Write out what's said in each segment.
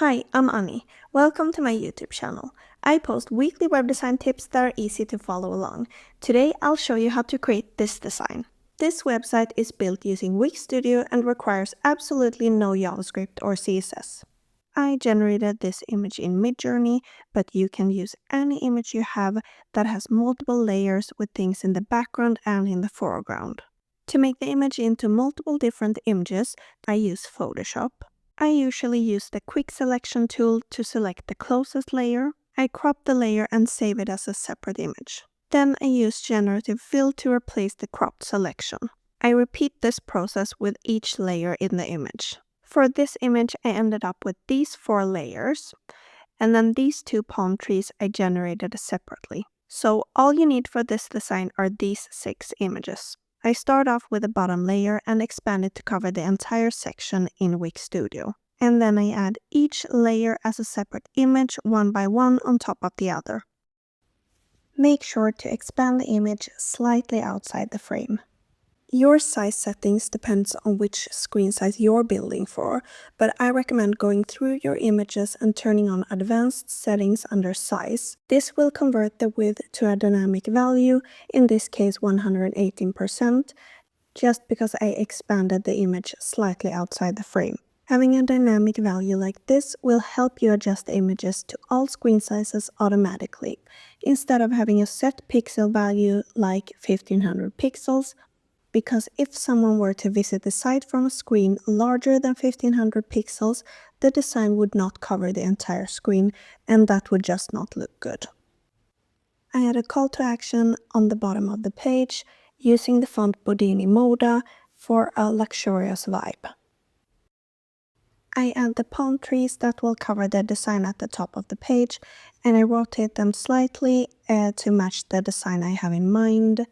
Hi, I'm Annie. Welcome to my YouTube channel. I post weekly web design tips that are easy to follow along. Today I'll show you how to create this design. This website is built using Wix Studio and requires absolutely no JavaScript or CSS. I generated this image in Midjourney, but you can use any image you have that has multiple layers with things in the background and in the foreground. To make the image into multiple different images, I use Photoshop. I usually use the quick selection tool to select the closest layer. I crop the layer and save it as a separate image. Then I use generative fill to replace the cropped selection. I repeat this process with each layer in the image. For this image, I ended up with these 4 layers, and then these 2 palm trees I generated separately. So all you need for this design are these 6 images. I start off with the bottom layer and expand it to cover the entire section in Wix Studio. And then I add each layer as a separate image one by one on top of the other. Make sure to expand the image slightly outside the frame. Your size settings depends on which screen size you're building for, but I recommend going through your images and turning on advanced settings under size. This will convert the width to a dynamic value, in this case 118%, just because I expanded the image slightly outside the frame. Having a dynamic value like this will help you adjust the images to all screen sizes automatically, instead of having a set pixel value like 1500 pixels, because if someone were to visit the site from a screen larger than 1500 pixels, the design would not cover the entire screen, and that would just not look good. I add a call to action on the bottom of the page using the font Bodini Moda for a luxurious vibe. I add the palm trees that will cover the design at the top of the page, and I rotate them slightly to match the design I have in mind.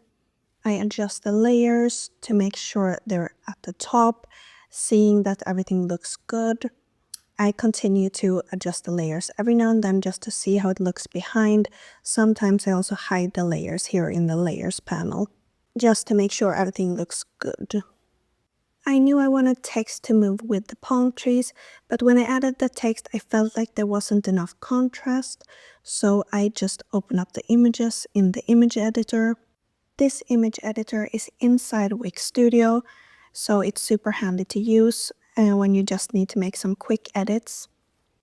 I adjust the layers to make sure they're at the top, seeing that everything looks good. I continue to adjust the layers every now and then just to see how it looks behind. Sometimes I also hide the layers here in the layers panel, just to make sure everything looks good. I knew I wanted text to move with the palm trees, but when I added the text I felt like there wasn't enough contrast, so I just opened up the images in the image editor. This image editor is inside Wix Studio, so it's super handy to use when you just need to make some quick edits.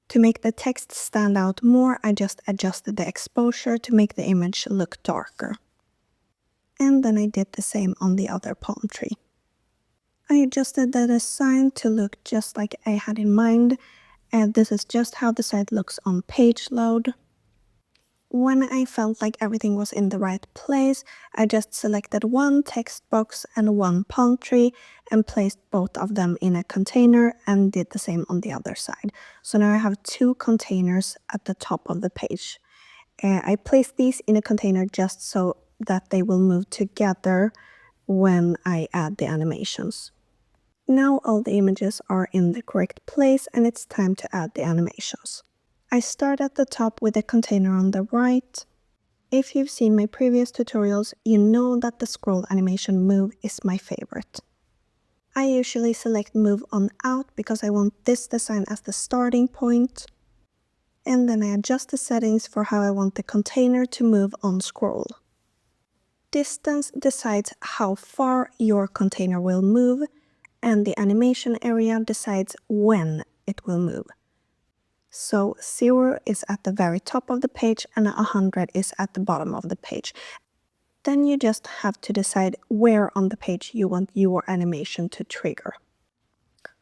To make the text stand out more, I just adjusted the exposure to make the image look darker. And then I did the same on the other palm tree. I adjusted the design to look just like I had in mind, and this is just how the site looks on page load. When I felt like everything was in the right place, I just selected one text box and one palm tree and placed both of them in a container and did the same on the other side. So now I have 2 containers at the top of the page. I placed these in a container just so that they will move together when I add the animations. Now all the images are in the correct place and it's time to add the animations. I start at the top with the container on the right. If you've seen my previous tutorials, you know that the scroll animation move is my favorite. I usually select move on out because I want this design as the starting point. And then I adjust the settings for how I want the container to move on scroll. Distance decides how far your container will move, and the animation area decides when it will move. So 0 is at the very top of the page and 100 is at the bottom of the page. Then you just have to decide where on the page you want your animation to trigger.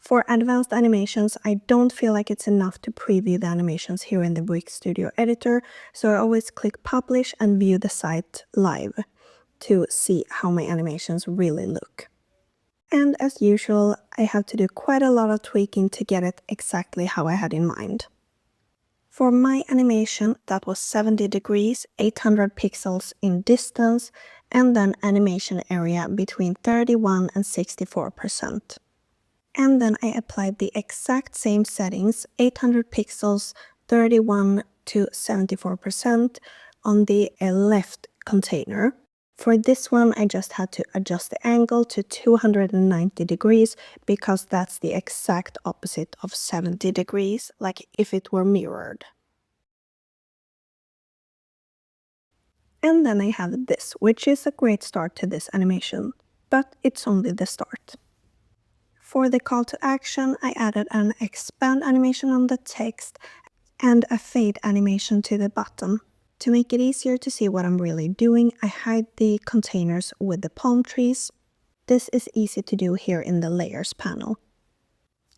For advanced animations, I don't feel like it's enough to preview the animations here in the Wix Studio editor, so I always click publish and view the site live to see how my animations really look. And as usual, I have to do quite a lot of tweaking to get it exactly how I had in mind. For my animation, that was 70 degrees, 800 pixels in distance, and then animation area between 31 and 64%. And then I applied the exact same settings, 800 pixels, 31 to 74% on the left container. For this one, I just had to adjust the angle to 290 degrees because that's the exact opposite of 70 degrees, like if it were mirrored. And then I have this, which is a great start to this animation, but it's only the start. For the call to action, I added an expand animation on the text and a fade animation to the bottom. To make it easier to see what I'm really doing, I hide the containers with the palm trees. This is easy to do here in the layers panel.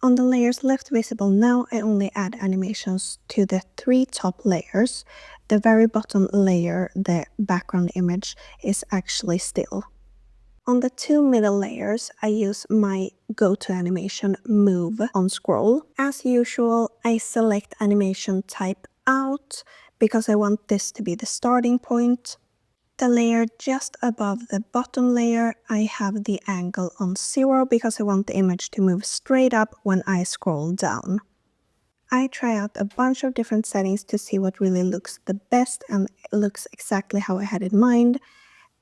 On the layers left visible now, I only add animations to the 3 top layers. The very bottom layer, the background image, is actually still. On the 2 middle layers, I use my go-to animation move on scroll. As usual, I select animation type out because I want this to be the starting point. The layer just above the bottom layer, I have the angle on 0 because I want the image to move straight up when I scroll down. I try out a bunch of different settings to see what really looks the best and looks exactly how I had in mind,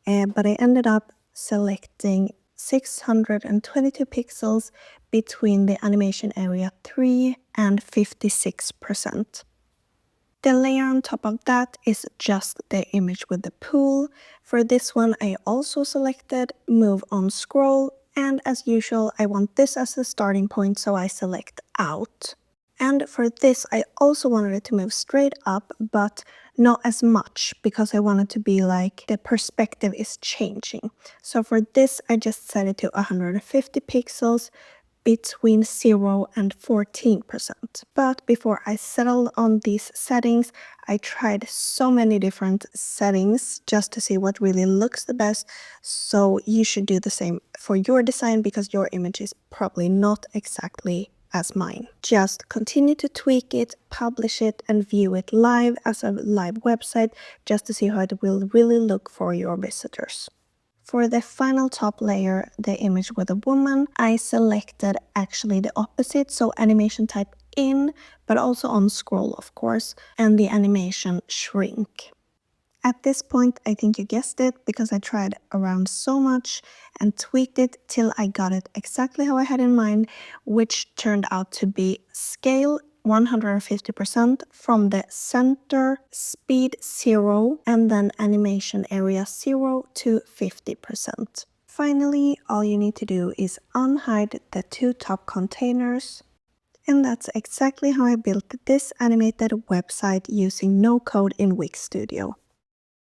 but I ended up selecting 622 pixels between the animation area 3 and 56%. The layer on top of that is just the image with the pool. For this one, I also selected move on scroll, and as usual, I want this as the starting point, so I select out. And for this, I also wanted it to move straight up, but not as much because I wanted to be like the perspective is changing. So for this, I just set it to 150 pixels between 0 and 14%. But before I settled on these settings, I tried so many different settings just to see what really looks the best. So you should do the same for your design because your image is probably not exactly as mine. Just continue to tweak it, publish it, and view it live as a live website just to see how it will really look for your visitors. For the final top layer, the image with a woman, I selected actually the opposite, so animation type in, but also on scroll, of course, and the animation shrink. At this point, I think you guessed it because I tried around so much and tweaked it till I got it exactly how I had in mind, which turned out to be scale 150% from the center, speed 0, and then animation area 0 to 50%. Finally, all you need to do is unhide the 2 top containers. And that's exactly how I built this animated website using no code in Wix Studio.